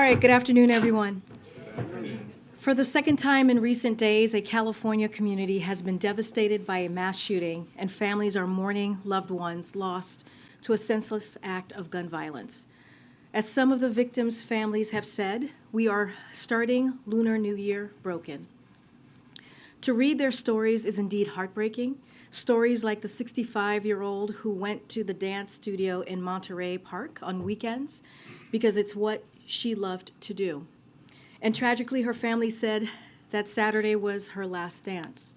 right, good afternoon, everyone. For the second time in recent days, a California community has been devastated by a mass shooting, and families are mourning loved ones lost to a senseless act of gun violence. As some of the victims' families have said, we are starting Lunar New Year broken. To read their stories is indeed heartbreaking. Stories like the 65-year-old who went to the dance studio in Monterey Park on weekends because it's what she loved to do. And tragically, her family said that Saturday was her last dance.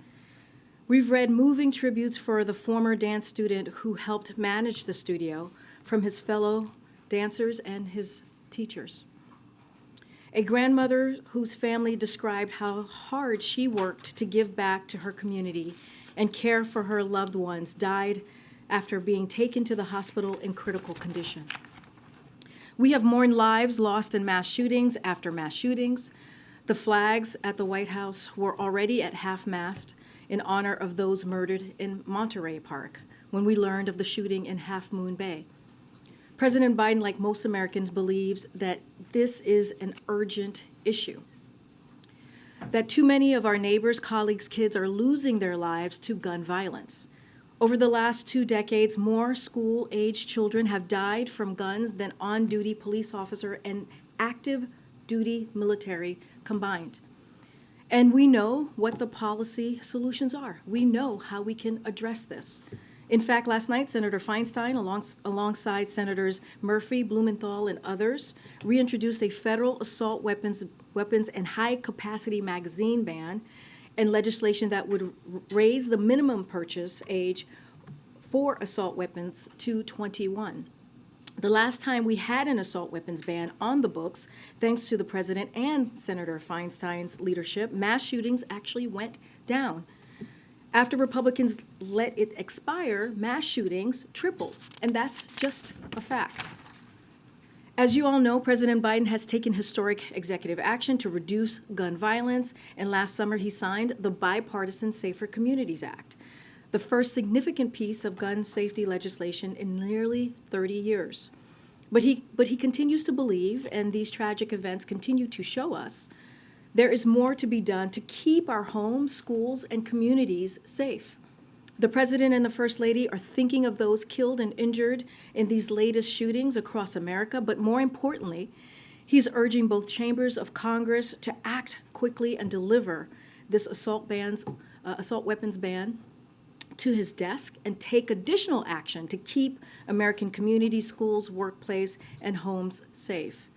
We've read moving tributes for the former dance student who helped manage the studio from his fellow dancers and his teachers. A grandmother whose family described how hard she worked to give back to her community and care for her loved ones died after being taken to the hospital in critical condition. We have mourned lives lost in mass shootings after mass shootings. The flags at the White House were already at half-mast in honor of those murdered in Monterey Park when we learned of the shooting in Half Moon Bay. President Biden, like most Americans, believes that this is an urgent issue, that too many of our neighbors, colleagues, kids are losing their lives to gun violence. Over the last 2 decades, more school-aged children have died from guns than on-duty police officer and active duty military combined. And we know what the policy solutions are. We know how we can address this. In fact, last night, Senator Feinstein, alongside Senators Murphy, Blumenthal, and others, reintroduced a federal assault weapons and high-capacity magazine ban and legislation that would raise the minimum purchase age for assault weapons to 21. The last time we had an assault weapons ban on the books, thanks to the President and Senator Feinstein's leadership, mass shootings actually went down. After Republicans let it expire, mass shootings tripled, and that's just a fact. As you all know, President Biden has taken historic executive action to reduce gun violence, and last summer he signed the Bipartisan Safer Communities Act, the first significant piece of gun safety legislation in nearly 30 years. But he continues to believe, and these tragic events continue to show us, there is more to be done to keep our homes, schools, and communities safe. The President and the First Lady are thinking of those killed and injured in these latest shootings across America, but more importantly, he's urging both chambers of Congress to act quickly and deliver this assault weapons ban to his desk and take additional action to keep American communities, schools, workplace, and homes safe.